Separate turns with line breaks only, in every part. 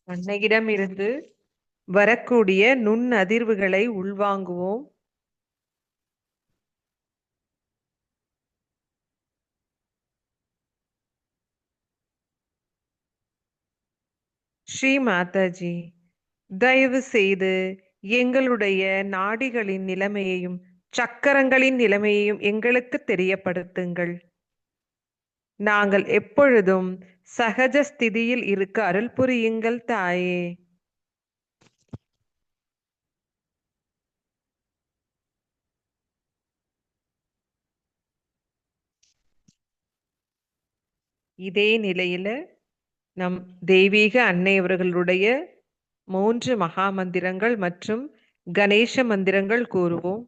அன்னையிடமிருந்து வரக்கூடிய நுண்ணதிர்வுகளை உள்வாங்குவோம். ஸ்ரீ மாதாஜி, தயவு செய்து எங்களுடைய நாடிகளின் நிலைமையையும் சக்கரங்களின் நிலைமையையும் எங்களுக்கு தெரியப்படுத்துங்கள். நாங்கள் எப்பொழுதும் சகஜ ஸ்திதியில் இருக்க அருள் புரியுங்கள் தாயே. இதே நிலையில நம் தெய்வீக அன்னையவர்களுடைய 3 மகா மந்திரங்கள் மற்றும் கணேச மந்திரங்கள் கூறுவோம்.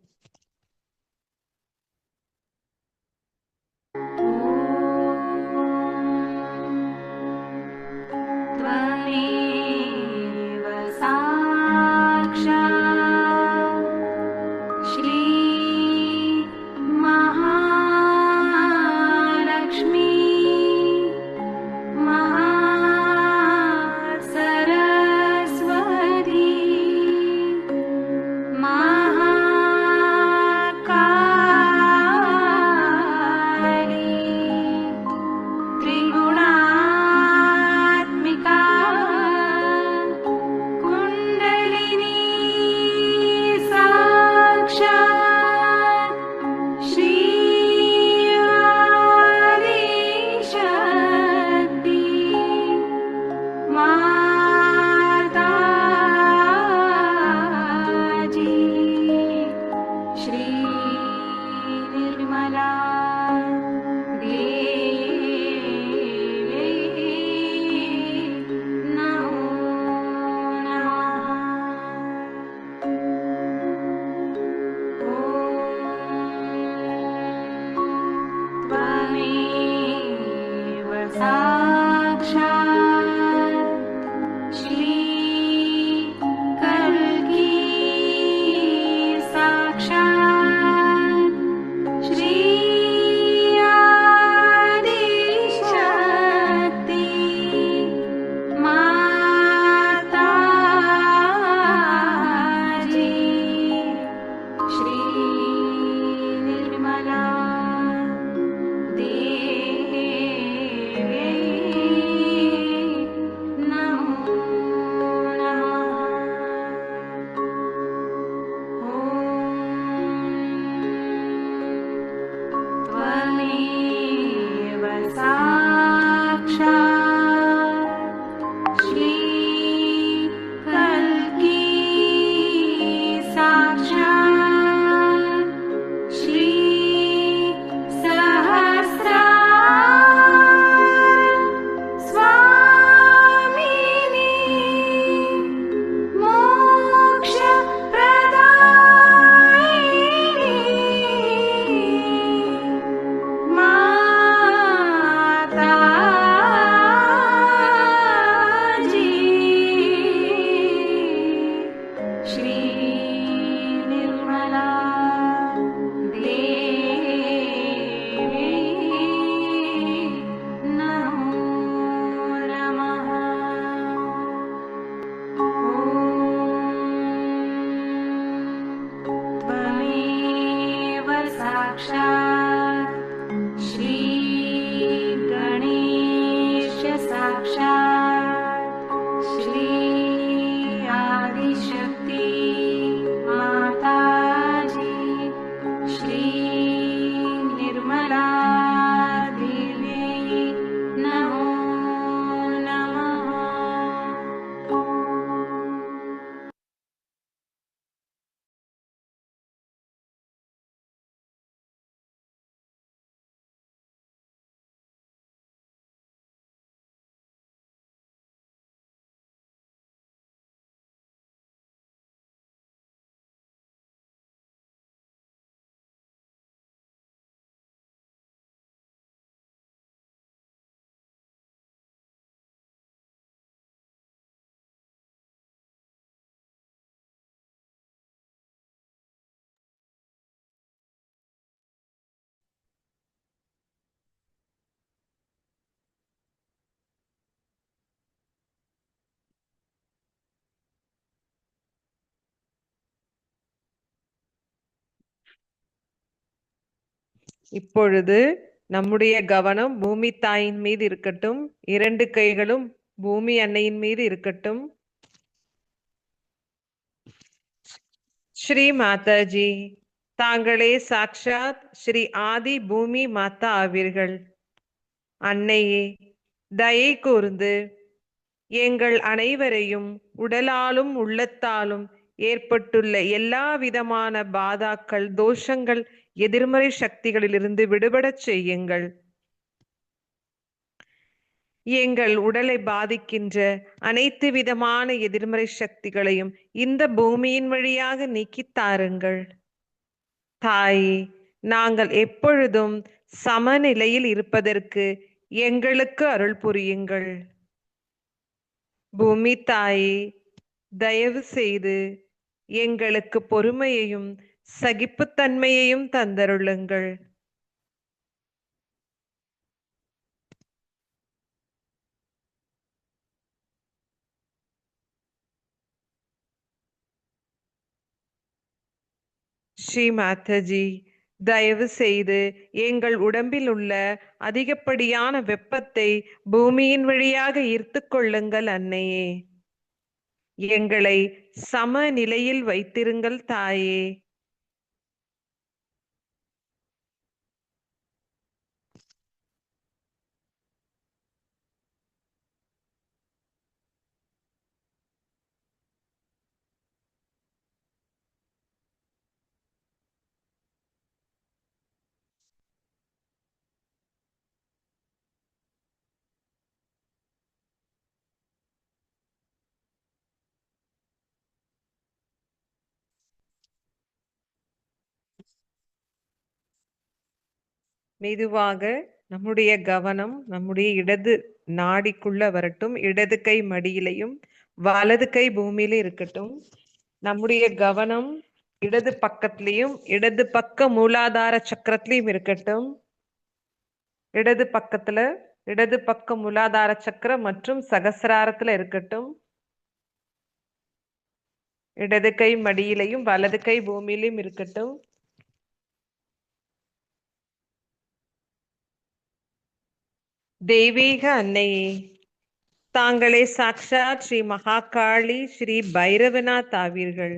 இப்பொழுது நம்முடைய கவனம் பூமி தாயின் மீது இருக்கட்டும். 2 கைகளும் பூமி அன்னையின் மீது இருக்கட்டும். ஸ்ரீ மாதாஜி, தாங்களே சாக்ஷாத் ஸ்ரீ ஆதி பூமி மாதா ஆவீர்கள். அன்னையே, தயை கூர்ந்து எங்கள் அனைவரையும் உடலாலும் உள்ளத்தாலும் ஏற்பட்டுள்ள எல்லா விதமான பாதாக்கள், தோஷங்கள், எதிர்மறை சக்திகளிலிருந்து விடுபடச் செய்யுங்கள். எங்கள் உடலை பாதிக்கின்ற அனைத்து விதமான எதிர்மறை சக்திகளையும் இந்த பூமியின் வழியாக நீக்கித் தாருங்கள். தாயே, நாங்கள் எப்பொழுதும் சமநிலையில் இருப்பதற்கு எங்களுக்கு அருள் புரியுங்கள். பூமி தாயே, தயவு செய்து எங்களுக்கு பொறுமையையும் சகிப்புத்தன்மையையும் தந்தருளுங்கள். ஸ்ரீ மாதாஜி, தயவு செய்து எங்கள் உடம்பில் உள்ள அதிகப்படியான வெப்பத்தை பூமியின் வழியாக ஈர்த்து கொள்ளுங்கள் அன்னையே. எங்களை சமநிலையில் வைத்திருங்கள் தாயே. மெதுவாக நம்முடைய கவனம் நம்முடைய இடது நாடிக்குள்ள வரட்டும். இடது கை மடியிலையும் வலது கை பூமியில இருக்கட்டும். நம்முடைய கவனம் இடது பக்கத்திலையும் இடது பக்க மூலாதார சக்கரத்திலையும் இருக்கட்டும். இடது பக்கத்துல இடது பக்க மூலாதார சக்கரம் மற்றும் சகசிராரத்துல இருக்கட்டும். இடது கை மடியிலையும் வலது கை பூமியிலையும் இருக்கட்டும். தெய்வீக அன்னையே, தாங்களே சாக்ஷாத் ஸ்ரீ மகாகாளி ஸ்ரீ பைரவநாத் ஆவீர்கள்.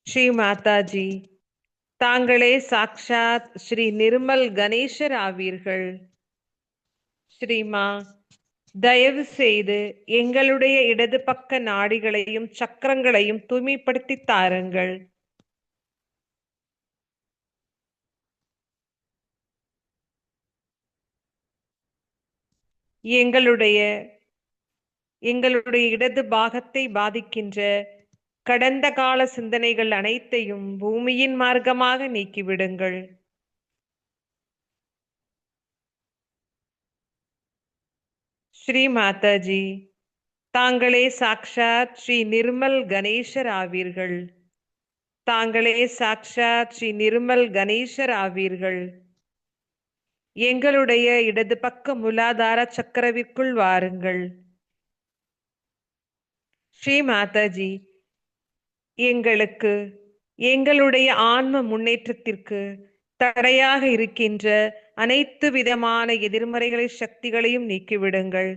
ஸ்ரீ மாதாஜி, தாங்களே சாக்ஷாத் ஸ்ரீ நிர்மல் கணேசர் ஆவீர்கள். ஸ்ரீமா, தயவு செய்து எங்களுடைய இடது பக்க நாடிகளையும் சக்கரங்களையும் தூய்மைப்படுத்தி தாருங்கள். எங்களுடைய இடது பாகத்தை பாதிக்கின்ற கடந்த கால சிந்தனைகள் அனைத்தையும் பூமியின் மார்க்கமாக நீக்கிவிடுங்கள். ஸ்ரீ மாதாஜி, தாங்களே சாக்ஷாத் ஸ்ரீ நிர்மல் கணேசர் ஆவீர்கள். தாங்களே சாக்ஷாத் ஸ்ரீ நிர்மல் கணேசர் ஆவீர்கள். எங்களுடைய இடது பக்க மூலாதார சக்கரவிற்குள் வாருங்கள். ஸ்ரீ மாதாஜி, எங்களுடைய ஆன்ம முன்னேற்றத்திற்கு தடையாக இருக்கின்ற அனைத்து விதமான எதிர்மறைகளை சக்திகளையும் நீக்கிவிடுங்கள்.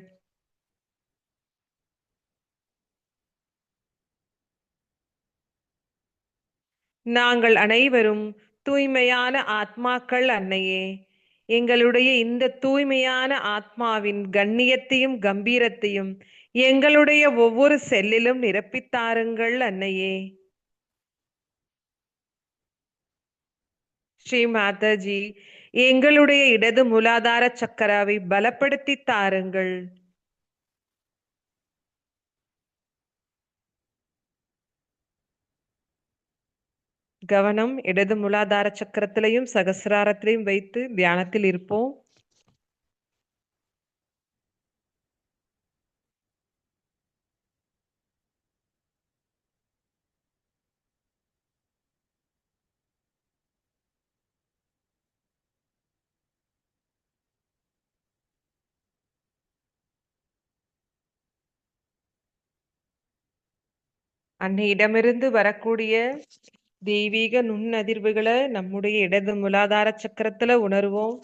நாங்கள் அனைவரும் தூய்மையான ஆத்மாக்கள் அன்னையே. எங்களுடைய இந்த தூய்மையான ஆத்மாவின் கண்ணியத்தையும் கம்பீரத்தையும் எங்களுடைய ஒவ்வொரு செல்லிலும் நிரப்பித்தாருங்கள் அன்னையே. ஸ்ரீ மாதாஜி, எங்களுடைய இடது மூலாதார சக்கராவை பலப்படுத்தி தாருங்கள். கவனம் இடது மூலாதார சக்கரத்திலையும் சகசிராரத்திலையும் வைத்து தியானத்தில் இருப்போம். அன்னையிடமிருந்து வரக்கூடிய தெய்வீக நுண்ணதிர்வுகளை நம்முடைய இடது மூலாதார சக்கரத்துல உணர்வோம்.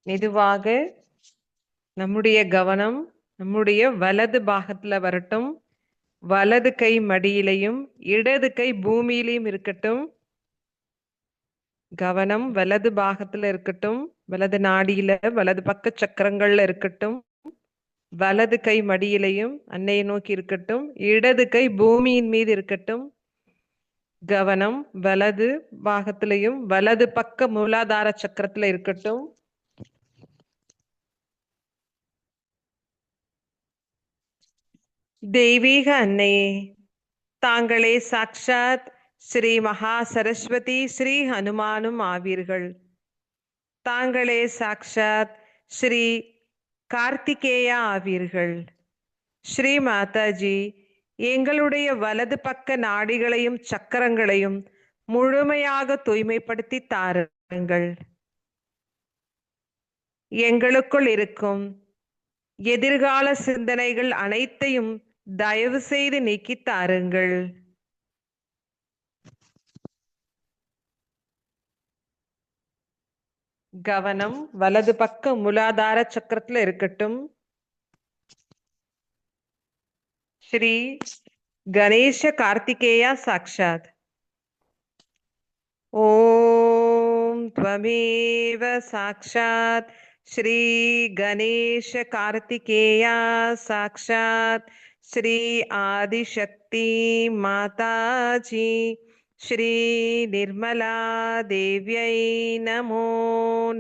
மெதுவாக நம்முடைய கவனம் நம்முடைய வலது பாகத்துல வரட்டும். வலது கை மடியிலையும் இடது கை பூமியிலையும் இருக்கட்டும். கவனம் வலது பாகத்துல இருக்கட்டும். வலது நாடியில வலது பக்க சக்கரங்கள்ல இருக்கட்டும். வலது கை மடியிலையும் அன்னையை நோக்கி இருக்கட்டும். இடது கை பூமியின் மீது இருக்கட்டும். கவனம் வலது பாகத்திலையும் வலது பக்க மூலாதார சக்கரத்துல இருக்கட்டும். தெய்வீக அன்னையே, தாங்களே சாக்ஷாத் ஸ்ரீ மகா சரஸ்வதி ஸ்ரீ ஹனுமானும் ஆவீர்கள். தாங்களே சாக்ஷாத் ஸ்ரீ கார்த்திகேயா ஆவீர்கள். ஸ்ரீ மாதாஜி, எங்களுடைய வலது பக்க நாடிகளையும் சக்கரங்களையும் முழுமையாக தூய்மைப்படுத்தி தாருங்கள். எங்களுக்குள் இருக்கும் எதிர்கால சிந்தனைகள் அனைத்தையும் தயவு செய்து நீக்கி தாருங்கள். கவனம் வலது பக்க மூலாதார சக்கரத்துல இருக்கட்டும். ஸ்ரீ கணேச கார்த்திகேயா சாக்ஷாத். ஓம் त्वमेव சாக்ஷாத் ஸ்ரீ கணேச கார்த்திகேயா சாக்ஷாத் ஸ்ரீ ஆதிசக்தி மாதாஜி ஸ்ரீ நிர்மலா தேவ்யை நமோ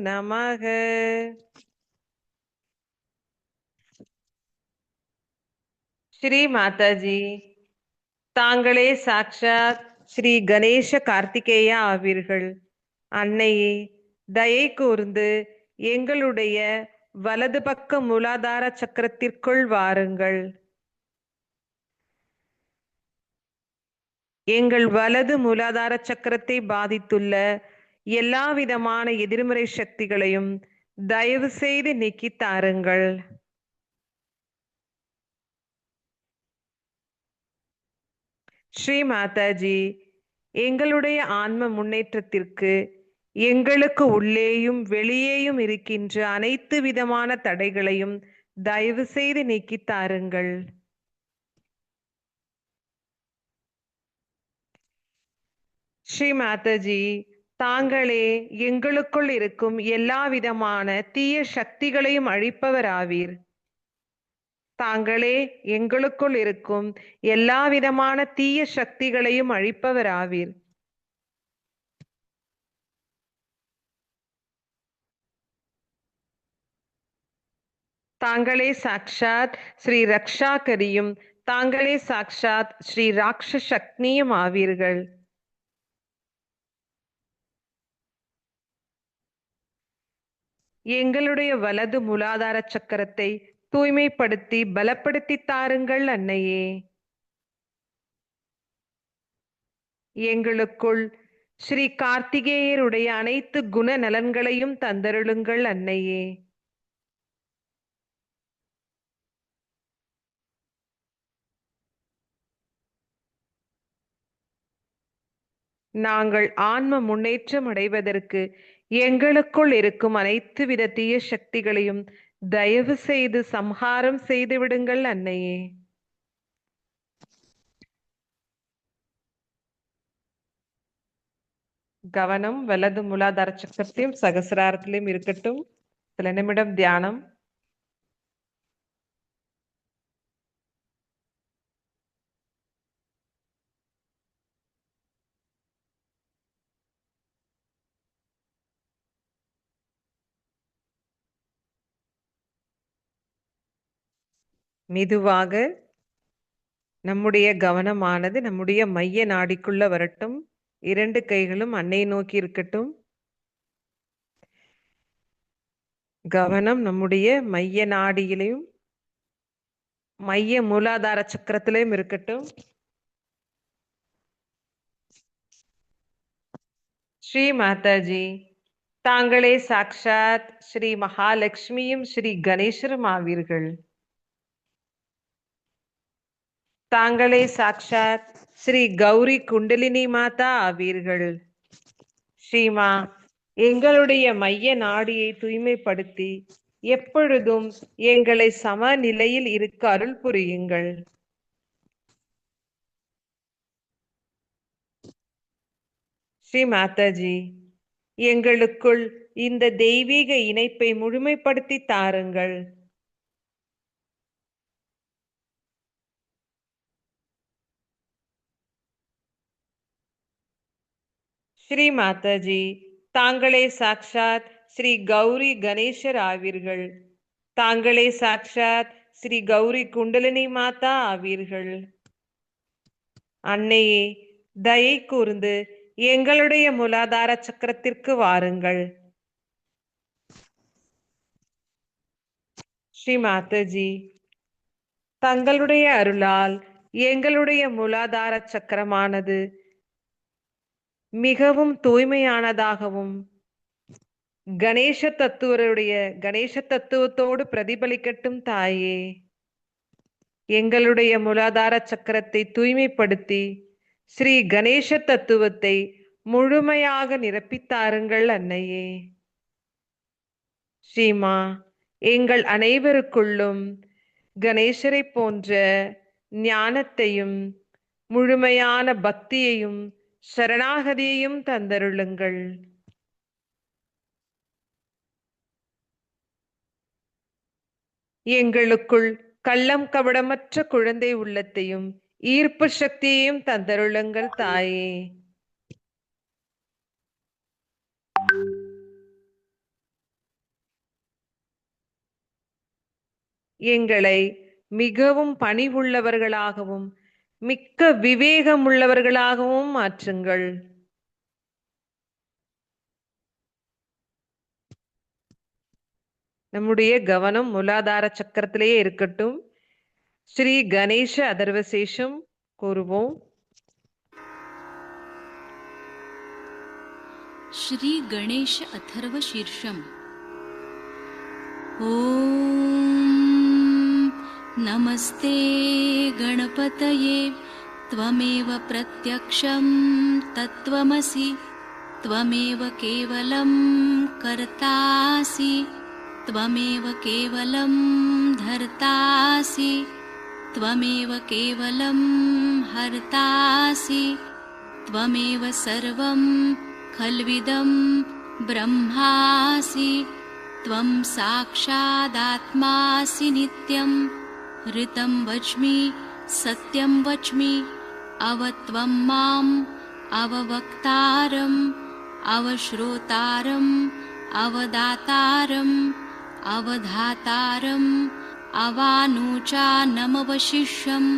நமக. ஸ்ரீ மாதாஜி, தாங்களே சாக்ஷாத் ஸ்ரீ கணேச கார்த்திகேயா ஆவீர்கள். அன்னையே, தயை கூர்ந்து எங்களுடைய வலது பக்க மூலாதார சக்கரத்திற்குள் வாருங்கள். எங்கள் வலது மூலாதார சக்கரத்தை பாதித்துள்ள எல்லா விதமான எதிர்மறை சக்திகளையும் தயவு செய்து நீக்கி தாருங்கள். ஸ்ரீ மாதாஜி, எங்களுடைய ஆன்ம முன்னேற்றத்திற்கு எங்களுக்கு உள்ளேயும் வெளியேயும் இருக்கின்ற அனைத்து விதமான தடைகளையும் தயவு செய்து நீக்கி தாருங்கள். ஸ்ரீ மாதாஜி, தாங்களே எங்களுக்குள் இருக்கும் எல்லா விதமான தீய சக்திகளையும் அழிப்பவர் ஆவீர். தாங்களே எங்களுக்குள் இருக்கும் எல்லா விதமான தீய சக்திகளையும் அழிப்பவர் ஆவீர். தாங்களே சாக்ஷாத் ஸ்ரீ ரக்ஷாகரியும் தாங்களே சாக்ஷாத் ஸ்ரீ ராட்சசக்னியும் ஆவீர்கள். எங்களுடைய வலது மூலாதார சக்கரத்தை தூய்மைப்படுத்தி பலப்படுத்தி தாருங்கள் அன்னையே. எங்களுக்குள் ஸ்ரீ கார்த்திகேயருடைய அனைத்து குண நலன்களையும் தந்தருளுங்கள் அன்னையே. நாங்கள் ஆன்ம முன்னேற்றம் அடைவதற்கு எங்களுக்குள் இருக்கும் அனைத்து வித தீய சக்திகளையும் தயவு செய்து சம்ஹாரம் செய்து விடுங்கள் அன்னையே. கவனம் வலது மூலாதார சக்கரத்தையும் சகசிராரத்திலையும் இருக்கட்டும். சில நிமிடம் தியானம். மெதுவாக நம்முடைய கவனமானது நம்முடைய மைய நாடிக்குள்ள வரட்டும். 2 கைகளும் அன்னை நோக்கி இருக்கட்டும். கவனம் நம்முடைய மைய நாடியிலையும் மைய மூலாதார சக்கரத்திலையும் இருக்கட்டும். ஸ்ரீ மாதாஜி, தாங்களே சாக்ஷாத் ஸ்ரீ மகாலட்சுமியும் ஸ்ரீ கணேசரும் ஆவீர்கள். தாங்களே சாக்ஷாத் ஸ்ரீ கௌரி குண்டலினி மாதா ஆவீர்கள். ஸ்ரீமா, எங்களுடைய மைய நாடியை தூய்மைப்படுத்தி எப்பொழுதும் எங்களை சமநிலையில் இருக்க அருள் புரியுங்கள். ஸ்ரீ மாதாஜி, எங்களுக்குள் இந்த தெய்வீக இணைப்பை முழுமைப்படுத்தி தாருங்கள். ஸ்ரீ மாதாஜி, தாங்களே சாக்ஷாத் ஸ்ரீ கௌரி கணேசர் ஆவீர்கள். தாங்களே சாக்ஷாத் ஸ்ரீ கௌரி குண்டலினி மாதா ஆவீர்கள். அன்னையே, தயை கூர்ந்து எங்களுடைய மூலாதார சக்கரத்திற்கு வாருங்கள். ஸ்ரீ மாதாஜி, தங்களுடைய அருளால் எங்களுடைய மூலாதார சக்கரமானது மிகவும் தூய்மையானதாகவும் கணேச தத்துவத்தோடு பிரதிபலிக்கட்டும் தாயே. எங்களுடைய மூலாதார சக்கரத்தை தூய்மைப்படுத்தி ஸ்ரீ கணேச தத்துவத்தை முழுமையாக நிரப்பித்தாருங்கள் அன்னையே. ஸ்ரீமா, எங்கள் அனைவருக்குள்ளும் கணேசரை போன்ற ஞானத்தையும் முழுமையான பக்தியையும் சரணாகதியையும் தந்தருளுங்கள். எங்களுக்குள் கள்ளம் கபடமற்ற குழந்தை உள்ளத்தையும் ஈர்ப்பு சக்தியையும் தந்தருளுங்கள் தாயே. எங்களை மிகவும் பணிவுள்ளவர்களாகவும் மிக்க விவேகம் உள்ளவர்களாகவும் மாற்றுங்கள். நம்முடைய கவனம் மூலாதார சக்கரத்திலேயே இருக்கட்டும். ஸ்ரீ கணேச அதர்வசேஷம் கூறுவோம்.
श्री गणेश अथर्व शीर्षम। ओम नमस्ते गणपतये त्वमेव प्रत्यक्षं तत्त्वमसि त्वमेव केवलं कर्तासि त्वमेव केवलं धर्तासि त्वमेव केवलं हर्तासि त्वमेव सर्वं खल्विदं ब्रह्मासि त्वं साक्षादात्मासि नित्यं ऋतं वच्मि सत्यं वच्मि अवत्वं माम् अववक्तारम् अवश्रोतारम् अवदातारम् अवधातारम् अवानुचानमवशिष्यम्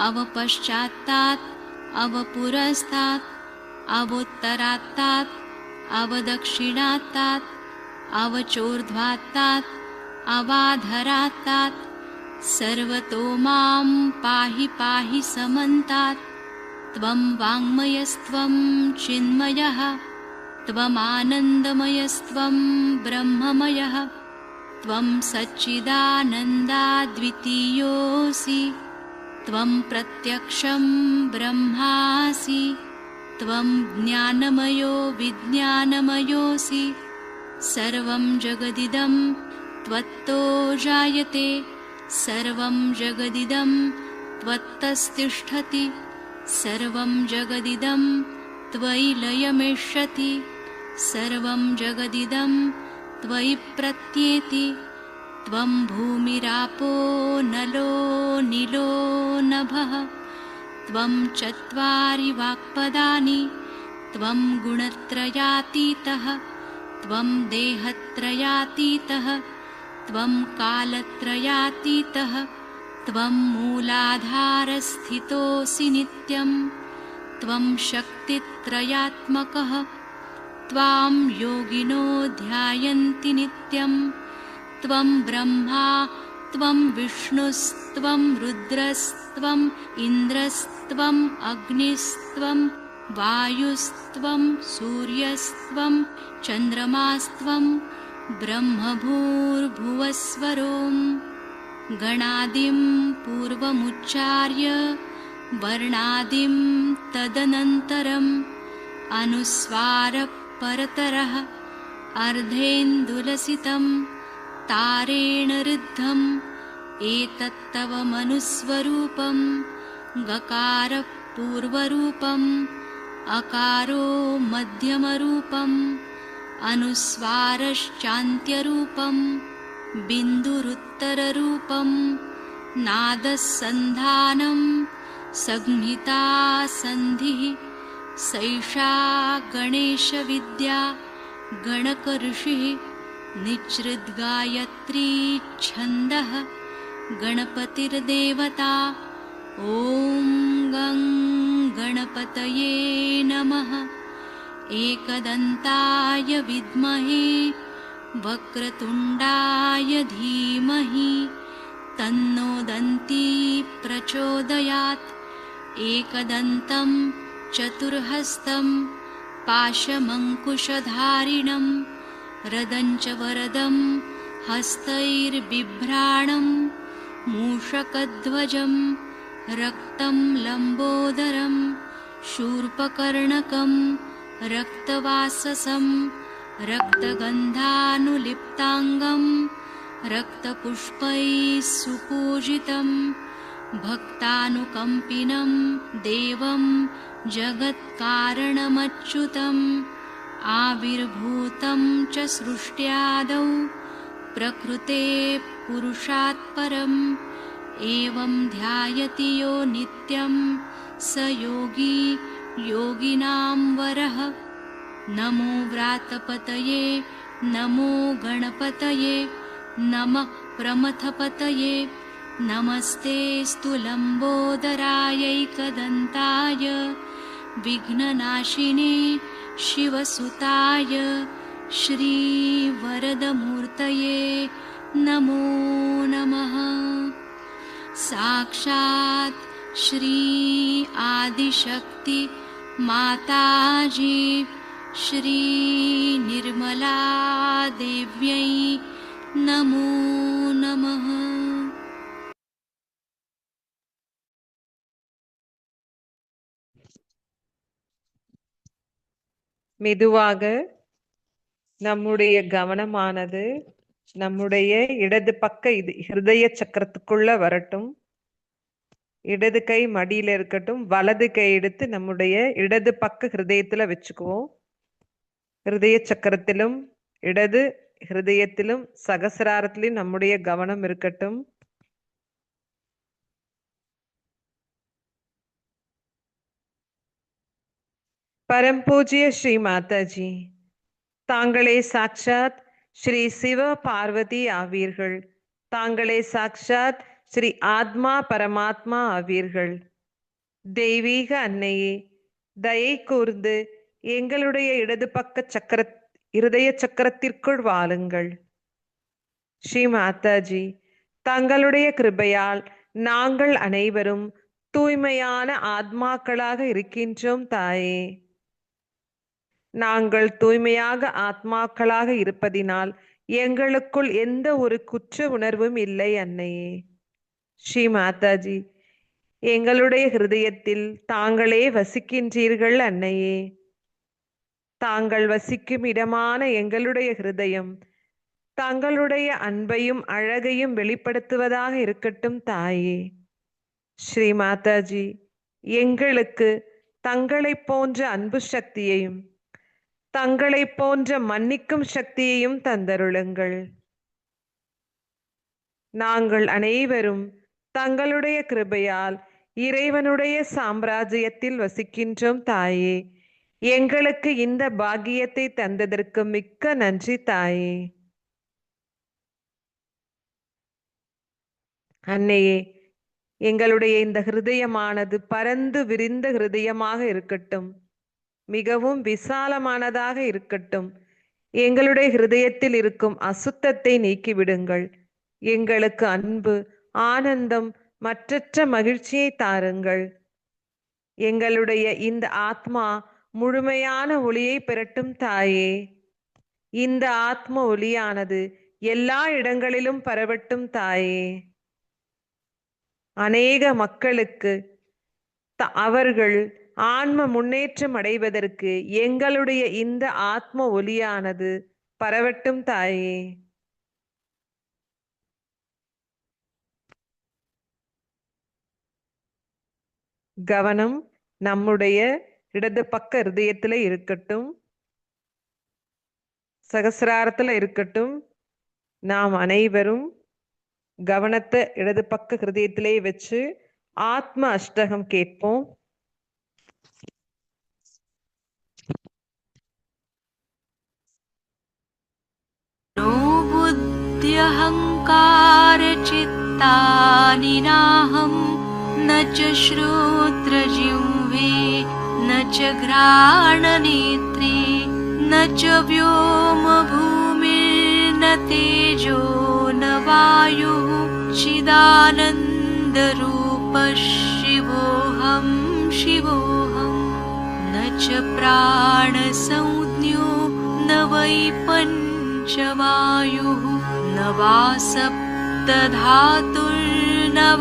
अवपश्चात्तात् अवपुरस्तात् अवोत्तरात्तात् अवदक्षिणात्तात् अवचोर्ध्वात्तात् अवाधरात्तात् सर्वतो मां पाहि पाहि समन्तात् त्वं वाङ्मयस्त्वं चिन्मयः त्वमानन्दमयस्त्वं ब्रह्ममयः त्वं सच्चिदानन्दाद्वितीयोऽसि त्वं प्रत्यक्षं ब्रह्मासि त्वं ज्ञानमयो विज्ञानमयोऽसि सर्वं जगदिदं त्वत्तो जायते सर्वं जगदिदं त्वत्तस्तिष्ठति सर्वं जगदिदं त्वयि लयमेष्यति सर्वं जगदिदं त्वयि प्रत्येति त्वं भूमिरापो नलो नीलो नभः त्वं चत्वारि वाक्पदानि त्वं गुणत्रयातीतः त्वं देहत्रयातीतः त्वं कालत्रयातीतः त्वं मूलाधारस्थितोऽसि नित्यं त्वं शक्तित्रयात्मकः त्वां योगिनो ध्यायन्ति नित्यं त्वं ब्रह्मा त्वं विष्णुस्त्वं रुद्रस्त्वम् इन्द्रस्त्वम् अग्निस्त्वं वायुस्त्वं सूर्यस्त्वं चन्द्रमास्त्वं ब्रह्मभूर्भुवस्वरों गणादिं पूर्वमुच्चार्य वर्णादिं तदनन्तरम् अनुस्वारपरतरः अर्धेन्दुलसितं तारेण ऋद्धम् एतत्तव मनुस्वरूपं गकारः पूर्वरूपम् अकारो मध्यमरूपम् अनुस्वारश्चान्त्यरूपं बिन्दुरुत्तररूपं नादसन्धानं संहिता सन्धिः सैषा गणेशविद्या गणकऋषिः निच्छृद्गायत्री छन्दः गणपतिर्देवता ॐ गं गणपतये नमः एकदन्ताय विद्महे वक्रतुण्डाय धीमहि तन्नो दन्ती प्रचोदयात् एकदन्तं चतुर्हस्तं पाशमङ्कुशधारिणं रदञ्च वरदं हस्तैर्बिभ्राणं मूषकध्वजं रक्तं लम्बोदरं शूर्पकर्णकं रक्तवाससं रक्तगन्धानुलिप्ताङ्गं रक्तपुष्पैः सुपूजितं भक्तानुकम्पिनं देवं जगत्कारणमच्युतम् आविर्भूतं च सृष्ट्यादौ प्रकृते पुरुषात् परम् एवं ध्यायति यो नित्यं स योगी योगिनां वरः नमो व्रातपतये नमो गणपतये नमः प्रमथपतये नमस्ते लम्बोदरायैकदन्ताय विघ्ननाशिने शिवसुताय श्रीवरदमूर्तये नमो नमः साक्षात् श्री आदिशक्ति माताजी श्री निर्मला देव्यै नमो नमः।
மெதுவாக நம்முடைய கவனமானது நம்முடைய இடது பக்க ஹிருதய சக்கரத்துக்குள்ள வரட்டும். இடது கை மடியில இருக்கட்டும். வலது கை எடுத்து நம்முடைய இடது பக்க ஹிருதயத்துல வச்சுக்குவோம். ஹிருதய சக்கரத்திலும் இடது ஹிருதயத்திலும் சகசிராரத்திலும் நம்முடைய கவனம் இருக்கட்டும். பரம்பூஜ்ய ஸ்ரீ மாதாஜி, தாங்களே சாட்சாத் ஸ்ரீ சிவ பார்வதி ஆவீர்கள். தாங்களே சாட்சாத் ஸ்ரீ ஆத்மா பரமாத்மா ஆவீர்கள். தெய்வீக அன்னையே, தயை கூர்ந்து எங்களுடைய இடது பக்க இருதய சக்கரத்திற்குள் வாழுங்கள். ஸ்ரீ மாதாஜி, தங்களுடைய கிருபையால் நாங்கள் அனைவரும் தூய்மையான ஆத்மாக்களாக இருக்கின்றோம் தாயே. நாங்கள் தூய்மையாக ஆத்மாக்களாக இருப்பதினால் எங்களுக்குள் எந்த ஒரு குற்ற உணர்வும் இல்லை அன்னையே. ஸ்ரீ மாதாஜி, எங்களுடைய ஹிருதயத்தில் தாங்களே வசிக்கின்றீர்கள் அன்னையே. தாங்கள் வசிக்கும் இடமான எங்களுடைய ஹிருதயம் தங்களுடைய அன்பையும் அழகையும் வெளிப்படுத்துவதாக இருக்கட்டும் தாயே. ஸ்ரீ மாதாஜி, எங்களுக்கு தங்களை போன்ற அன்பு சக்தியையும் தங்களை போன்ற மன்னிக்கும் சக்தியையும் தந்தருளுங்கள். நாங்கள் அனைவரும் தங்களுடைய கிருபையால் இறைவனுடைய சாம்ராஜ்யத்தில் வசிக்கின்றோம் தாயே. எங்களுக்கு இந்த பாக்கியத்தை தந்ததற்கு மிக்க நன்றி தாயே. அன்னையே, எங்களுடைய இந்த ஹிருதயமானது பரந்து விரிந்த ஹிருதயமாக இருக்கட்டும், மிகவும் விசாலமானதாக இருக்கட்டும். எங்களுடைய ஹிருதயத்தில் இருக்கும் அசுத்தத்தை நீக்கிவிடுங்கள். எங்களுக்கு அன்பு, ஆனந்தம், மற்றற்ற மகிழ்ச்சியை தாருங்கள். எங்களுடைய இந்த ஆத்மா முழுமையான ஒளியை பெறட்டும் தாயே. இந்த ஆத்ம ஒளியானது எல்லா இடங்களிலும் பரவட்டும் தாயே. அநேக மக்களுக்கு அவர்கள் ஆன்ம முன்னேற்றம் அடைவதற்கு எங்களுடைய இந்த ஆத்ம ஒளியானது பரவட்டும் தாயே. கவனம் நம்முடைய இடது பக்க இருதயத்துல இருக்கட்டும், சகசிராரத்துல இருக்கட்டும். நாம் அனைவரும் கவனத்தை இடது பக்க ஹிருதயத்திலே வச்சு ஆத்ம அஷ்டகம் கேட்போம்.
नो बुद्ध्यहङ्कार चित्तानि नाहं न च श्रोत्रजिह्वे न च घ्राणनेत्रे न च व्योमभूमिर्न तेजो न वायुः चिदानन्दरूपः शिवोऽहं शिवोऽहं न च प्राणसंज्ञो न वै पञ्चवायुः न वा सप्तधातुर्न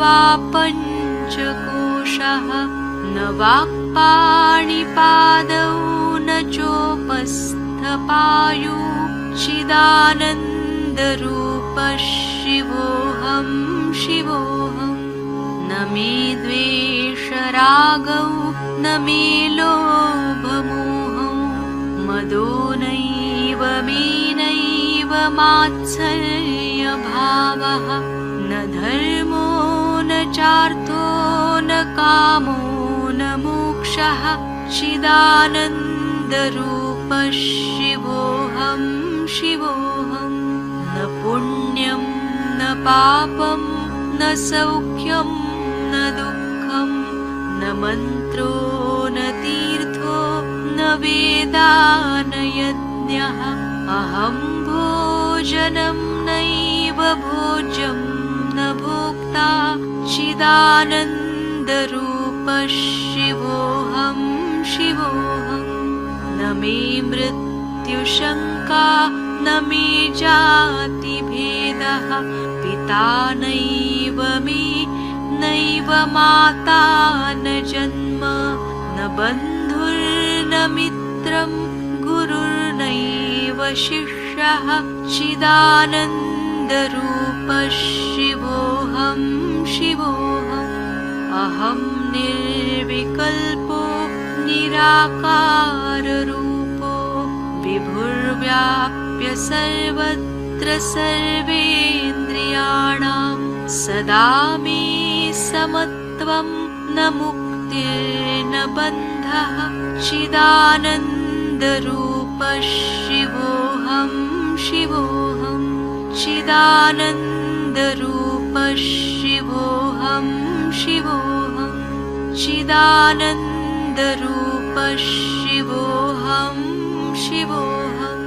वा पञ्चकोशः न वाक्पाणिपादौ न चोपस्थपायु चिदानन्दरूपः शिवोऽहं शिवोऽहं न मे द्वेषरागौ न मे लोभमोहौ मदो नैव मे नैव मात्सर्यभावः न धर्मो न चार्थो न कामो न मोक्षः चिदानन्दरूपः शिवोऽहं शिवोऽहं न पुण्यं न पापं न सौख्यं न दुःखं न मन्त्रो न तीर्थो न वेदा न यज्ञः अहं भोजनं नैव भोज्यं न भोक्ता चिदानन्दरूपः शिवोऽहं शिवोऽहं न मे मृत्युशङ्का न मे जातिभेदः पिता नैव मे नैव माता न जन्म न बन्धुर्न मित्रं गुरुर्नैव शिष्यः चिदानन्दरूपः शिवोऽहं शिवोऽहम् अहं निर्विकल्पो निराकाररूपो विभुर्व्याप्य सर्वत्र सर्वेन्द्रियाणां सदा मे समत्वं न मुक्तिर्न बन्धः चिदानन्दरूपः शिवोऽहं शिवोऽहं चिदानन्दरूपः शिवोऽहं शिवोऽहं चिदानन्दरूपः शिवोऽहं शिवोऽहं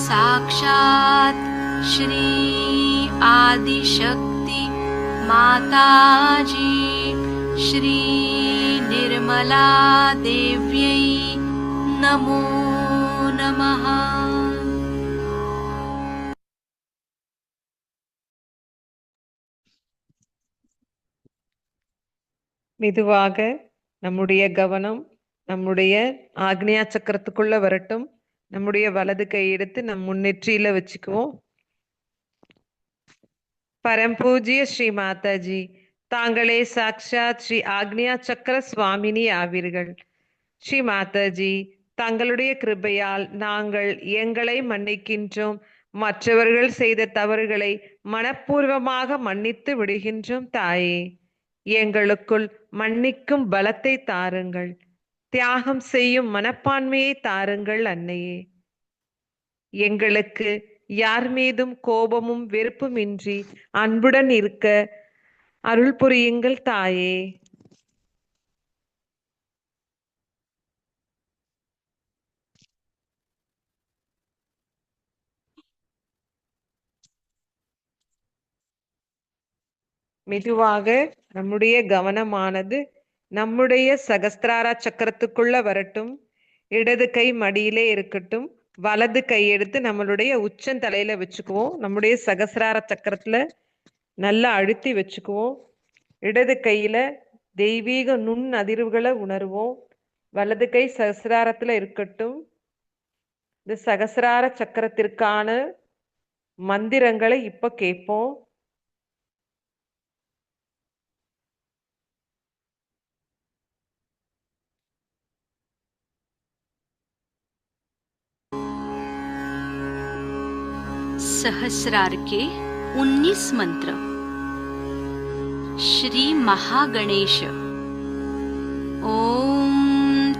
साक्षात् श्री आदिशक्ति माताजी श्री निर्मला देव्यै नमो नमः।
மெதுவாக நம்முடைய கவனம் நம்முடைய ஆக்னியா சக்கரத்துக்குள்ள வரட்டும். நம்முடைய வலது கை எடுத்து நம் முன்னெற்றியில வச்சுக்குவோம். பரம்பூஜ்ய ஸ்ரீ மாதாஜி, தாங்களே சாக்ஷாத் ஸ்ரீ ஆக்னியா சக்கர சுவாமினி ஆவீர்கள். ஸ்ரீ மாதாஜி, தங்களுடைய கிருபையால் நாங்கள் எங்களை மன்னிக்கின்றோம். மற்றவர்கள் செய்த தவறுகளை மனப்பூர்வமாக மன்னித்து விடுகின்றோம் தாயே. எங்களுக்குள் மன்னிக்கும் பலத்தை தாருங்கள். தியாகம் செய்யும் மனப்பான்மையை தாருங்கள் அன்னையே. எங்களுக்கு யார் மீதும் கோபமும் வெறுப்பும் இன்றி அன்புடன் இருக்க அருள் புரியுங்கள் தாயே. மெதுவாக நம்முடைய கவனமானது நம்முடைய சகஸ்திரார சக்கரத்துக்குள்ள வரட்டும். இடது கை மடியிலே இருக்கட்டும். வலது கை எடுத்து நம்மளுடைய உச்சந்தலையில வச்சுக்குவோம். நம்முடைய சகஸ்திரார சக்கரத்துல நல்லா அழுத்தி வச்சுக்குவோம். இடது கையில தெய்வீக நுண் அதிர்வுகளை உணர்வோம். வலது கை சகஸ்திராரத்துல இருக்கட்டும். இந்த சகஸ்திரார சக்கரத்திற்கான மந்திரங்களை இப்ப கேட்போம்.
सहस्रार के 19 मंत्र। श्री महागणेश। ओम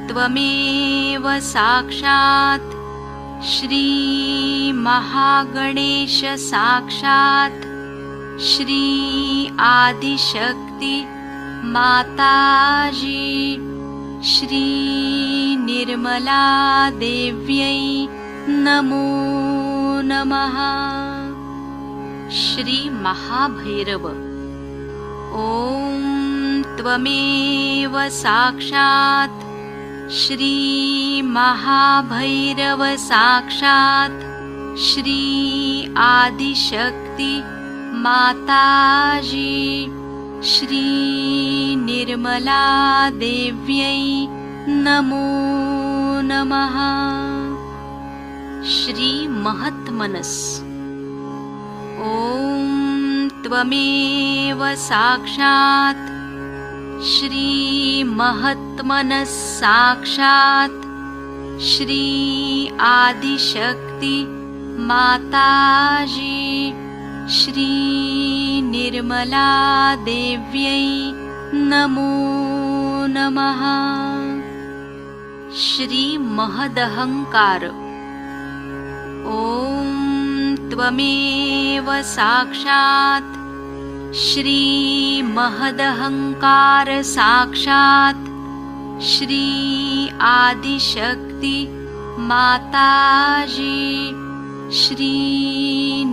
त्वमेव साक्षात् श्री महागणेश साक्षात् श्री आदिशक्ति माताजी श्री निर्मला देव्यै नमो नमः। श्री महाभैरव। ओम त्वमेव साक्षात् श्री महाभैरव साक्षात् श्री आदिशक्ति माताजी श्री निर्मला देव्यै नमो नमः। श्री महत्मनस। ओम त्वमेव साक्षात् श्री महत्मनस साक्षात् श्री आदिशक्ति माताजी श्री निर्मला देव्यै नमो नमः। श्री महदहंकार। ओम त्वमेव साक्षात् श्री महदहंकार साक्षात् श्री आदिशक्ति माताजी श्री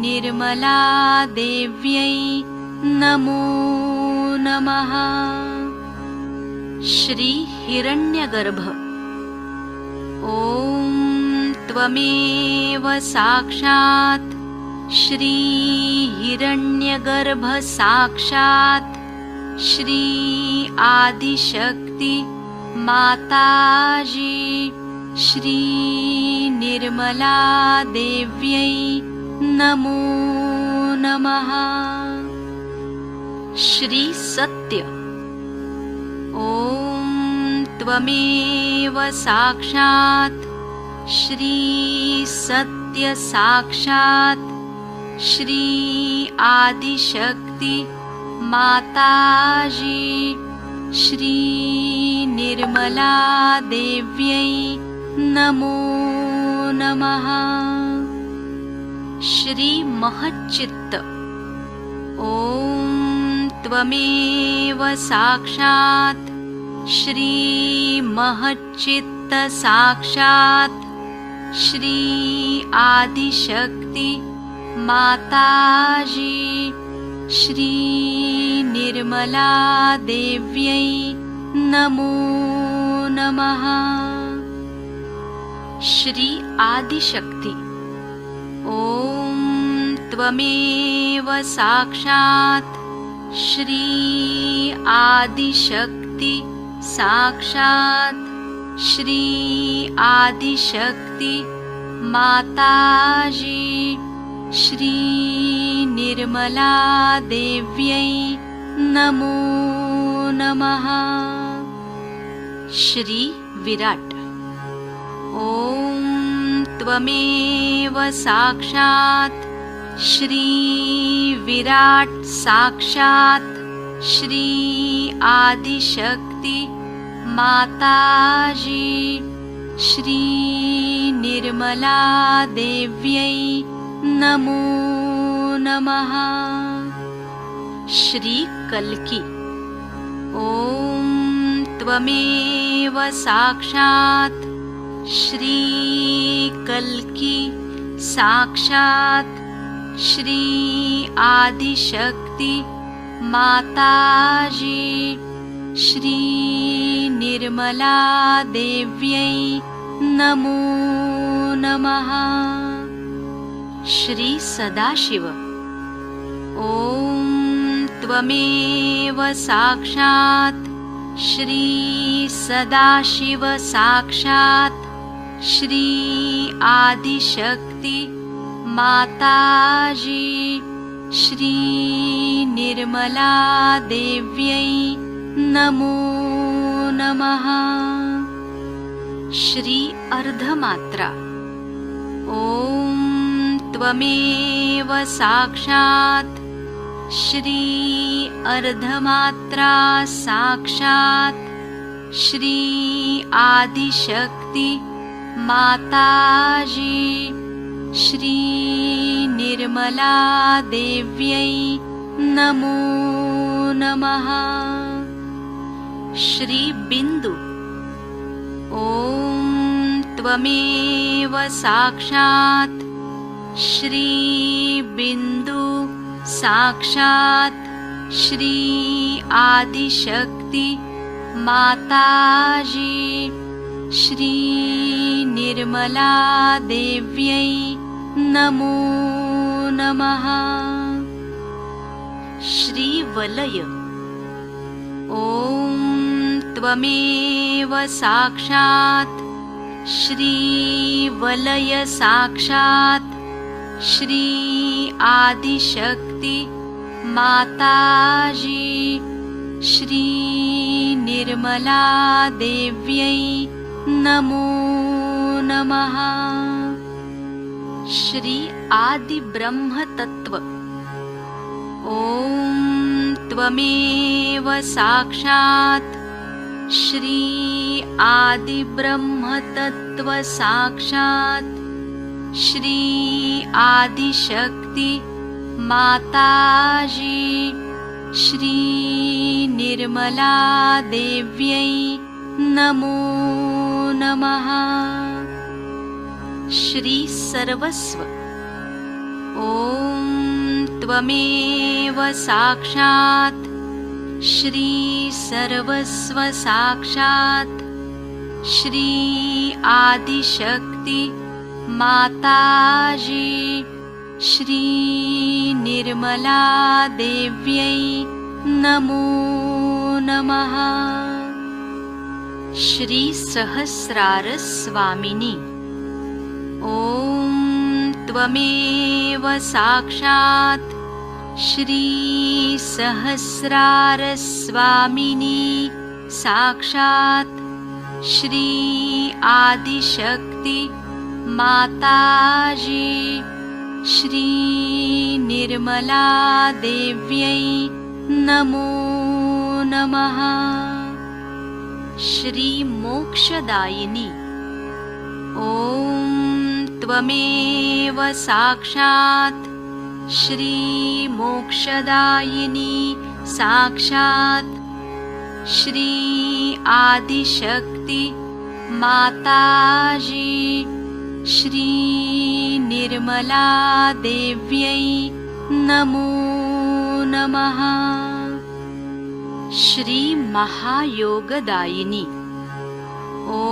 निर्मला देव्यै नमो नमः। श्री हिरण्यगर्भ। ओम त्वमेव साक्षात् श्री हिरण्यगर्भ साक्षात् श्री आदिशक्ति माताजी श्री निर्मला देव्यै नमो नमः। श्री सत्य। ओम त्वमेव साक्षात् श्री सत्य साक्षात् श्री आदिशक्ति माताजी श्री निर्मला देव्यै नमो नमः। श्री महच्चित्त। ओम त्वमेव साक्षात् श्री महच्चित्त साक्षात् श्री आदिशक्ति माताजी श्री निर्मला देव्यै नमो नमः। श्री आदिशक्ति। ओम त्वमेव साक्षात् श्री आदिशक्ति साक्षात् श्री आदिशक्ति माताजी श्री निर्मला देव्यै नमो नमः। श्री विराट। ओम त्वमेव साक्षात् श्री विराट साक्षात् श्री आदिशक्ति माताजी श्री निर्मला देव्यै नमो नमः। श्री कल्की। ॐ त्वमेव साक्षात् श्री कल्की साक्षात् श्री आदिशक्ति माताजी श्री निर्मला देव्यै नमो नमः। श्री सदाशिव। ॐ त्वमेव साक्षात् श्री सदाशिव साक्षात् श्री आदिशक्ति माताजी श्री निर्मला देव्यै नमो नमः। श्री अर्धमात्रा। ॐ त्वमेव साक्षात् श्री अर्धमात्रा साक्षात् श्री आदिशक्ति माताजी श्री निर्मला देव्यै नमो नमः। श्री बिंदु। ॐ त्वमेव साक्षात् श्री बिंदु साक्षात् श्री आदिशक्ति माताजी श्री निर्मला देव्यै नमो नमः। श्री वलय। ॐ त्वमेव साक्षात् श्री वलय साक्षात् श्री आदिशक्ति माताजी श्री निर्मला देव्यै नमो नमः। श्री आदि ब्रह्म तत्व। ॐ त्वमेव साक्षात् श्री आदि ब्रह्म तत्व साक्षात् श्री आदिशक्ति माताजी श्री निर्मला देव्यै नमो नमः। श्री सर्वस्व। ॐ त्वमेव साक्षात् श्री सर्वस्व साक्षात् श्री आदिशक्ति माताजी श्री निर्मला देव्यै नमो नमः। श्री सहस्रार स्वामिनी। ॐ त्वमेव साक्षात् श्री सहस्रार स्वामिनी साक्षात् श्री आदिशक्ति माताजी श्री निर्मला देव्यै नमो नमः। श्री मोक्षदायिनी। ॐ त्वमेव साक्षात् श्री मोक्षदायिनी साक्षात् श्री आदिशक्ति माताजी श्री निर्मला देव्यै नमो नमः। श्री महायोगदायिनी। ॐ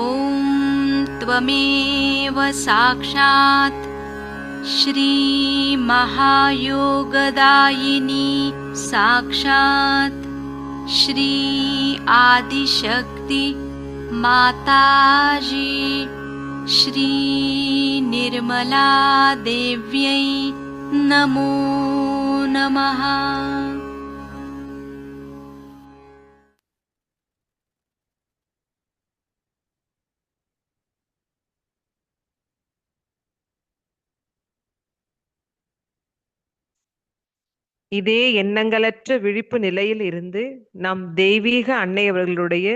त्वमेव साक्षात् श्री महायोगदायिनी साक्षात् श्री आदिशक्ति माताजी श्री निर्मला देव्यै नमो नमः।
இதே எண்ணங்களற்ற விழிப்பு நிலையில் இருந்து நாம் தெய்வீக அன்னை அவர்களுடைய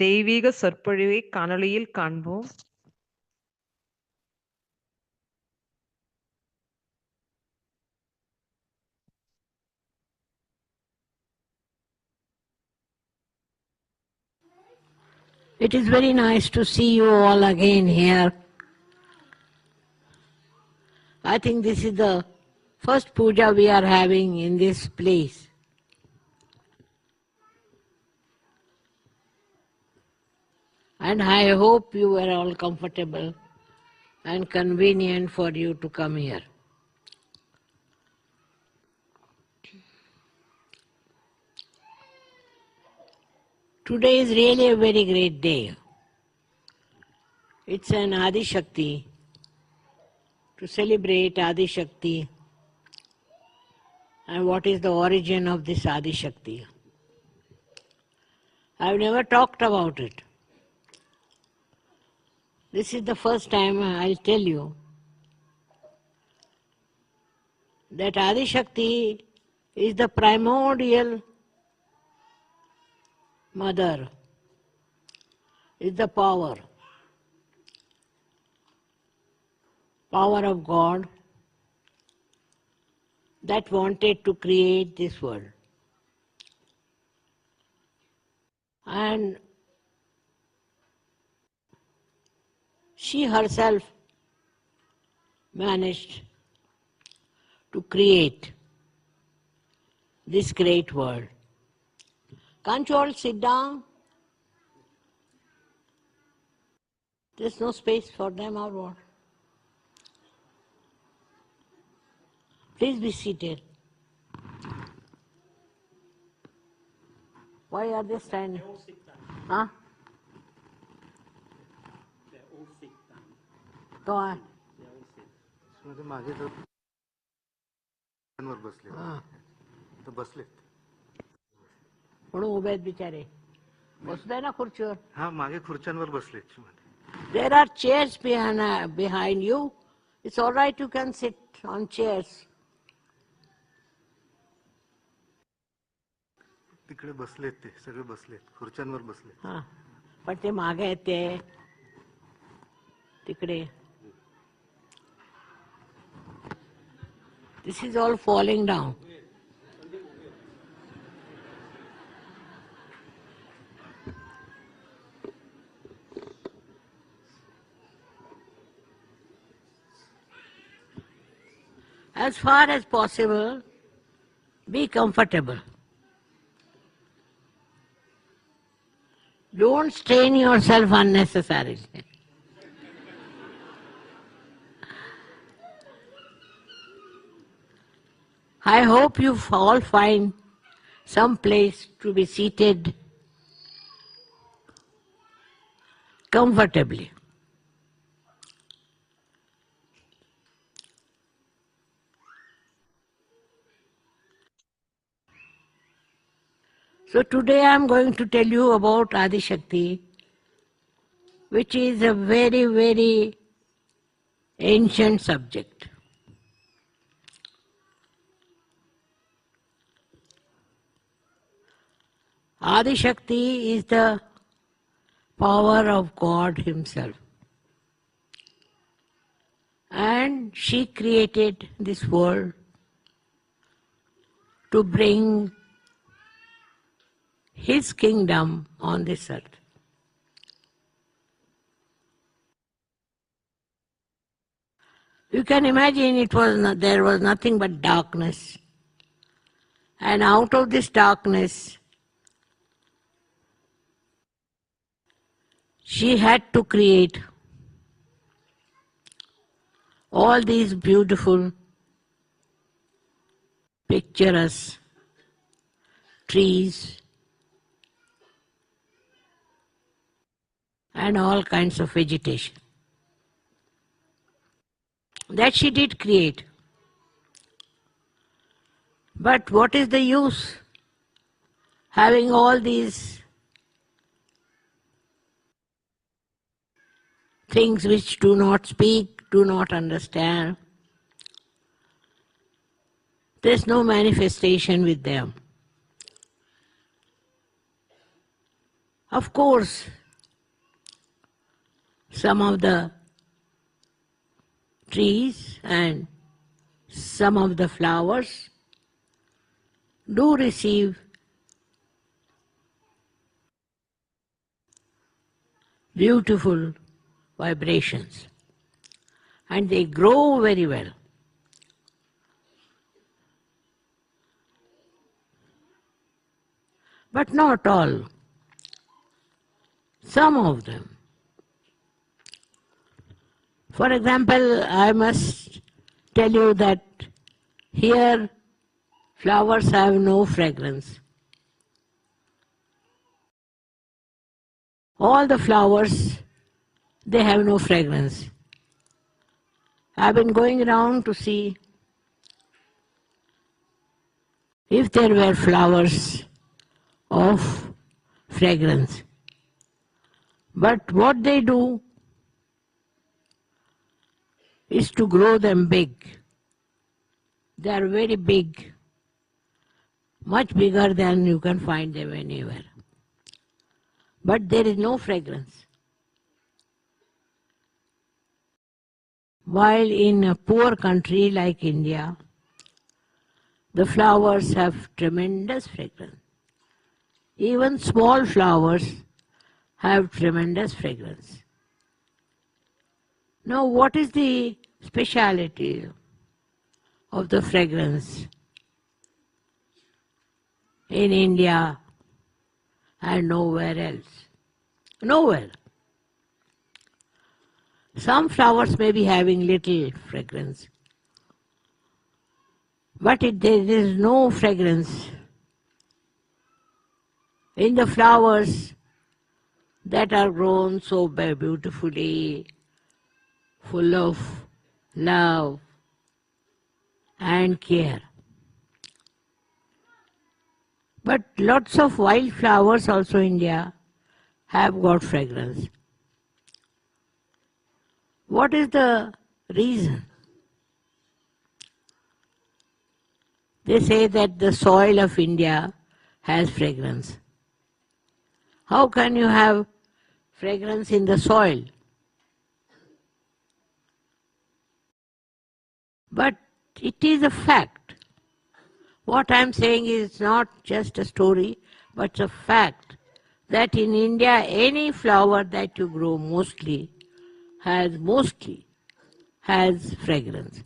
தெய்வீக சொற்பொழிவை காணொளியில் காண்போம்.
It is very nice to see you all again here. I think this is the first puja we are having in this place. And I hope you were all comfortable and convenient for you to come here. Today is really a very great day. It's an Adi Shakti, to celebrate Adi Shakti and what is the origin of this Adi Shakti. I've never talked about it. This is the first time I'll tell you that Adi Shakti is the primordial mother, is the power of God that wanted to create this world. And she herself managed to create this great world. Can't you all sit down? There's no space for them or what? Please be seated. Why are they standing?
They all sit down.
Huh?
They all sit down.
Go on.
They all sit.
मध्ये मागे जर वर बसले
हां.
तर बसलेत
म्हणून उभे आहेत बिचारे. बसू दे ना खुर्चीवर.
हा मागे खुर्च्यांवर बसलेत मध्ये.
There are chairs behind you. It's all right, you can sit on chairs.
तिकडे बसलेत ते सगळे बसलेत खुर्च्यांवर बसलेत.
हां. पण ते मागे आहेत ते तिकडे. This is all falling down. As far as possible, be comfortable. Don't strain yourself unnecessarily. I hope you all find some place to be seated comfortably. So today I am going to tell you about Adi Shakti, which is a very, very ancient subject. Adi Shakti is the power of God Himself. And she created this world to bring His kingdom on this earth. You can imagine there was nothing but darkness. And out of this darkness, she had to create all these beautiful, picturesque trees and all kinds of vegetation. That she did create. But what is the use having all these things which do not speak, do not understand? There's no manifestation with them. Of course, some of the trees and some of the flowers do receive beautiful vibrations, and they grow very well. But not all. Some of them. For example, I must tell you that here flowers have no fragrance. All the flowers, they have no fragrance. I've been going around to see if there were flowers of fragrance. But what they do is to grow them big. They are very big, much bigger than you can find them anywhere. But there is no fragrance. While in a poor country like India, the flowers have tremendous fragrance. Even small flowers have tremendous fragrance. Now, what is the speciality of the fragrance in India and nowhere else? Nowhere. Some flowers may be having little fragrance, but there is no fragrance in the flowers that are grown so beautifully, full of love and care. But lots of wild flowers also in India have got fragrance. What is the reason? They say that the soil of India has fragrance. How can you have fragrance in the soil? But it is a fact. What I am saying is not just a story, but a fact that in India any flower that you grow mostly has fragrance.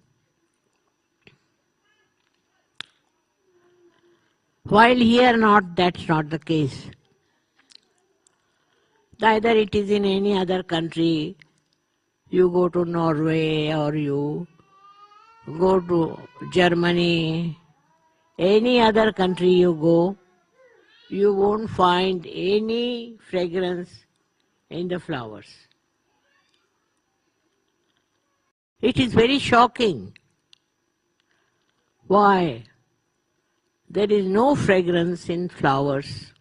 While here that's not the case. Neither it is in any other country. You go to Norway or you go to Germany, any other country you go, you won't find any fragrance in the flowers. It is very shocking. Why? There is no fragrance in flowers.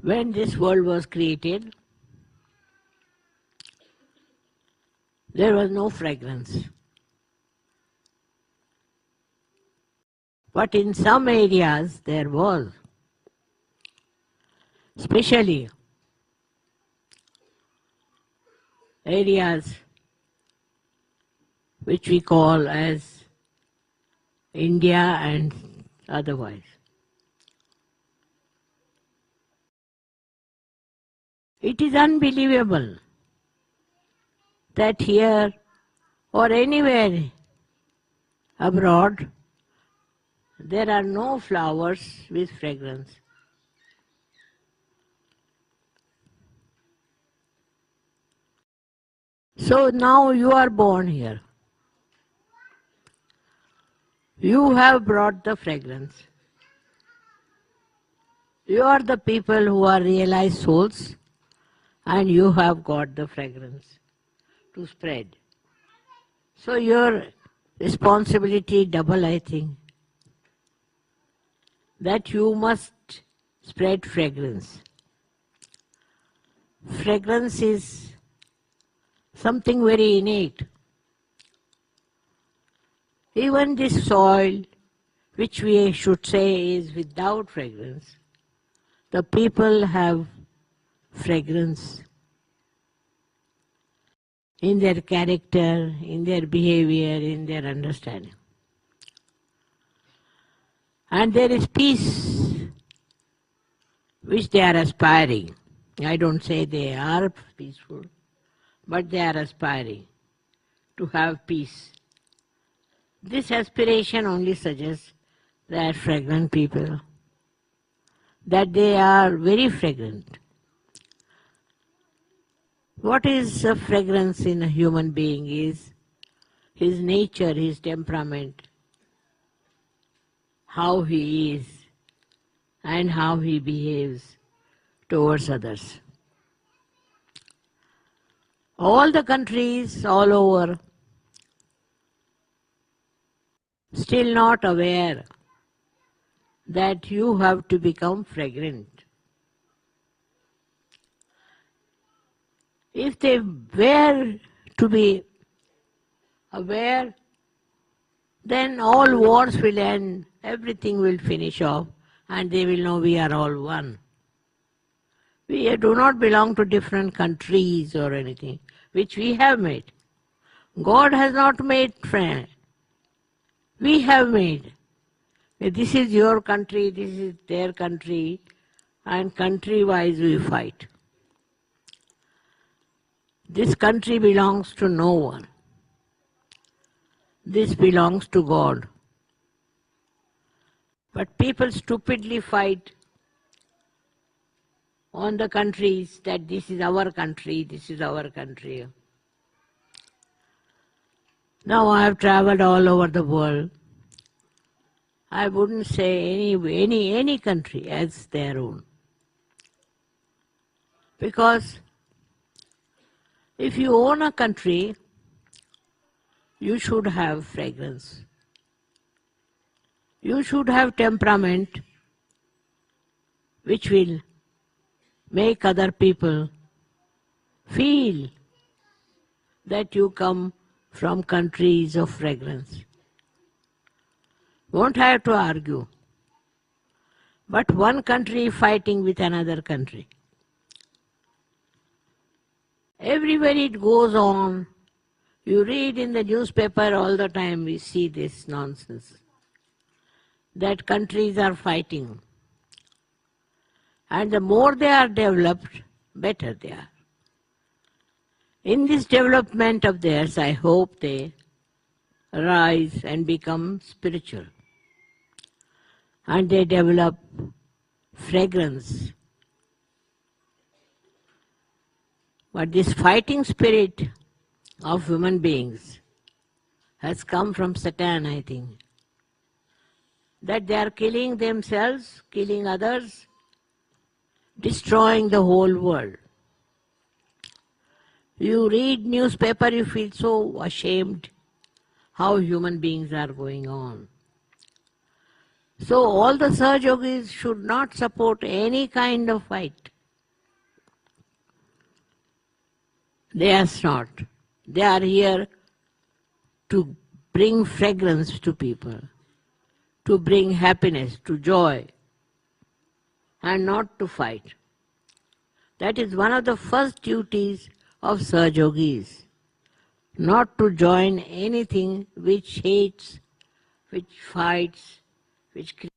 When this world was created, there was no fragrance. But in some areas there was, especially areas which we call as India and otherwise. It is unbelievable that here or anywhere abroad there are no flowers with fragrance. So now you are born here. You have brought the fragrance. You are the people who are realized souls, and you have got the fragrance to spread. So your responsibility double, I think, that you must spread fragrance. Fragrance is something very innate. Even this soil, which we should say is without fragrance, the people have fragrance. in their character, in their behavior, in their understanding. And there is peace which they are aspiring. I don't say they are peaceful, but they are aspiring to have peace. This aspiration only suggests that fragrant people, that they are very fragrant. What is a fragrance in a human being is his nature, his temperament, how he is, and how he behaves towards others. All the countries all over still not aware that you have to become fragrant. If they were to be aware, then all wars will end, everything will finish off, and they will know we are all one. We do not belong to different countries or anything, which we have made. God has not made friends. We have made. This is your country, this is their country, and country-wise we fight. This country belongs to no one. This belongs to God. But people stupidly fight on the countries that this is our country, this is our country. Now I have traveled all over the world. I wouldn't say any country as their own. Because if you own a country, you should have fragrance. You should have temperament which will make other people feel that you come from countries of fragrance. Won't have to argue. But one country fighting with another country. Everywhere it goes on, you read in the newspaper all the time, we see this nonsense. That countries are fighting. And the more they are developed, better they are. In this development of theirs, I hope they rise and become spiritual. And they develop fragrance. But this fighting spirit of human beings has come from Satan, I think. That they are killing themselves, killing others, destroying the whole world. You read newspaper, you feel so ashamed how human beings are going on. So all the Sahaja Yogis should not support any kind of fight. They are not. They are here to bring fragrance to people, to bring happiness, to joy, and not to fight. That is one of the first duties of Sahaja Yogis, not to join anything which hates, which fights, which creates.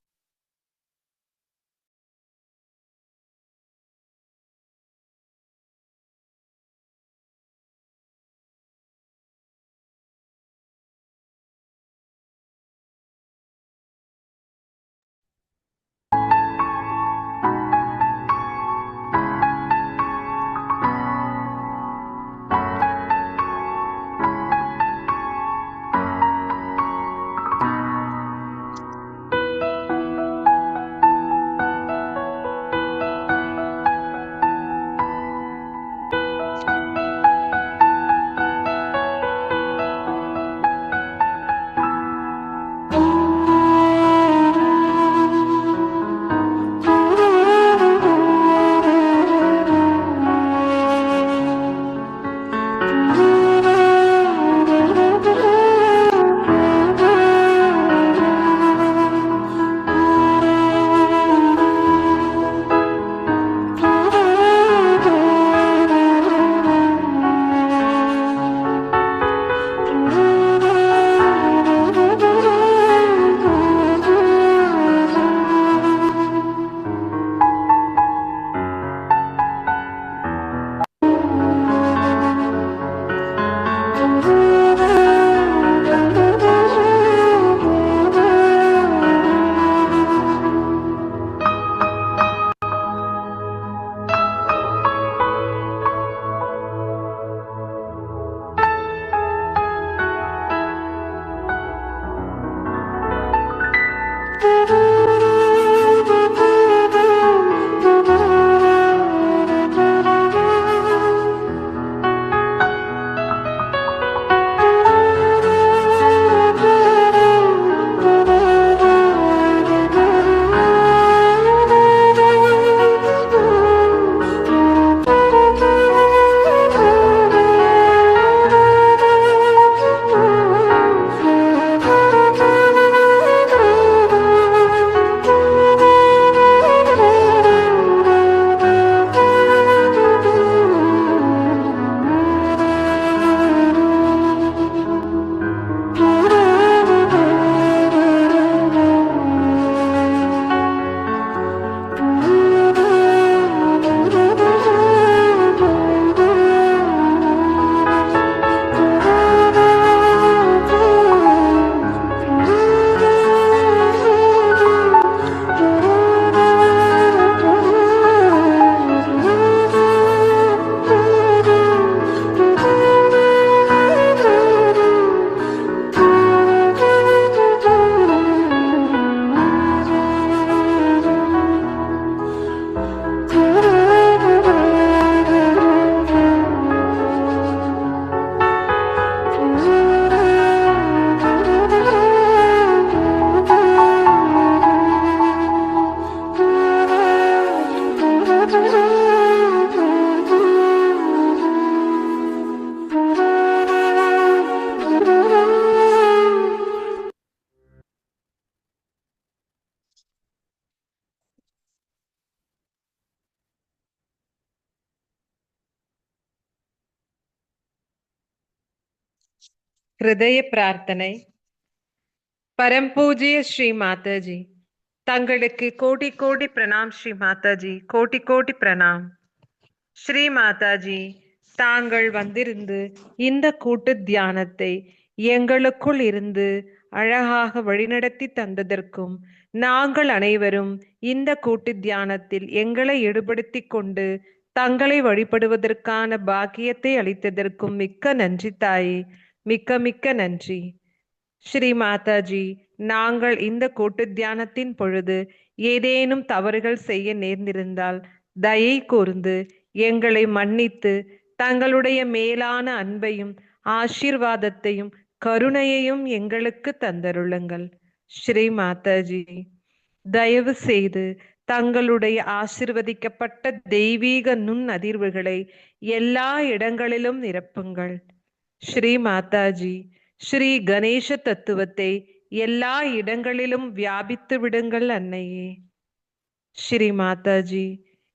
ஹிருதய பிரார்த்தனை. பரம்பூஜ்ய ஸ்ரீ மாதாஜி, தங்களுக்கு கோடி கோடி பிரணாம். ஸ்ரீ மாதாஜி, கோடி கோடி பிரணாம். ஸ்ரீ மாதாஜி, தாங்கள் வந்திருந்து இந்த கூட்டு தியானத்தை எங்களுக்குள் இருந்து அழகாக வழிநடத்தி தந்ததற்கும், நாங்கள் அனைவரும் இந்த கூட்டு தியானத்தில் எங்களை ஈடுபடுத்தி கொண்டு தங்களை வழிபடுவதற்கான பாக்கியத்தை அளித்ததற்கும் மிக்க நன்றி தாயே, மிக்க மிக்க நன்றி. ஸ்ரீ மாதாஜி, நாங்கள் இந்த கூட்டு தியானத்தின் பொழுது ஏதேனும் தவறுகள் செய்ய நேர்ந்திருந்தால் தயை கூர்ந்து எங்களை மன்னித்து தங்களுடைய மேலான அன்பையும் ஆசீர்வாதத்தையும் கருணையையும் எங்களுக்கு தந்தருளுங்கள். ஸ்ரீ மாதாஜி, தயவு செய்து தங்களுடைய ஆசிர்வதிக்கப்பட்ட தெய்வீக நுண் அதிர்வுகளை எல்லா இடங்களிலும் நிரப்புங்கள். ஸ்ரீ மாதாஜி, ஸ்ரீ கணேச தத்துவத்தை எல்லா இடங்களிலும் வியாபித்து விடுங்கள் அன்னையே. ஸ்ரீ மாதாஜி,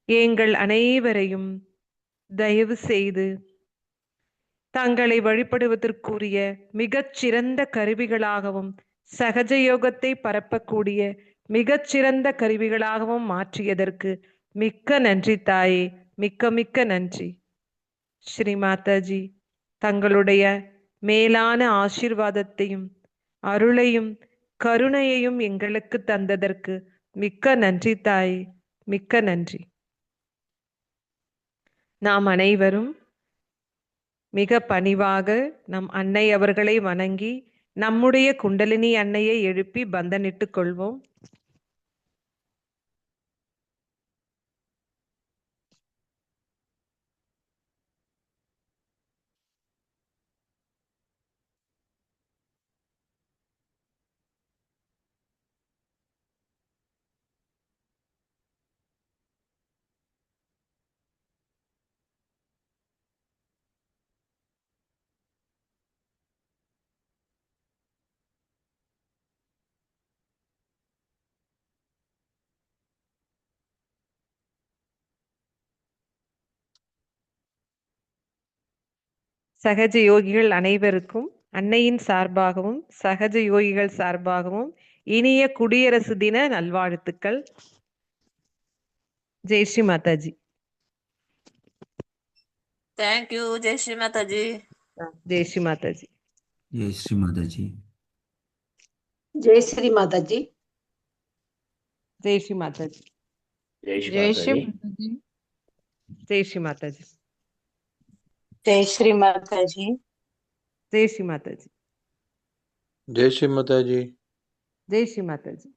எங்கள் அனைவரையும் தயவு செய்து தங்களை வழிபடுவதற்குரிய மிகச்சிறந்த கருவிகளாகவும் சகஜயோகத்தை பரப்பக்கூடிய மிகச்சிறந்த கருவிகளாகவும் மாற்றியதற்கு மிக்க நன்றி தாயே, மிக்க மிக்க நன்றி. ஸ்ரீ மாதாஜி, தங்களுடைய மேலான ஆசீர்வாதத்தையும் அருளையும் கருணையையும் எங்களுக்கு தந்ததற்கு மிக்க நன்றி தாயே, மிக்க நன்றி. நாம் அனைவரும் மிக பணிவாக நம் அன்னை அவர்களை வணங்கி நம்முடைய குண்டலினி அன்னையை எழுப்பி பந்தனிட்டுக் கொள்வோம். சகஜ யோகிகள் அனைவருக்கும் அன்னையின் சார்பாகவும் சகஜ யோகிகள் சார்பாகவும் இனிய குடியரசு தின நல்வாழ்த்துக்கள். Jai Sri Mataji.
Thank you, Jai Shri Mataji.
Jai Sri Mataji.
जय श्री माता जी.
जय श्री माता जी.
ஜெய் ஸ்ரீ மாதாஜி.
जय श्री
ஜெய் ஸ்ரீ மாதாஜி.
जय श्री माता जी.
ஜெய் ஸ்ரீ மாதாஜி.
जय श्री माता जी.
Jai Sri Mataji.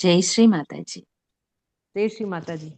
Jai Shri Mataji.
Jai Sri Mataji.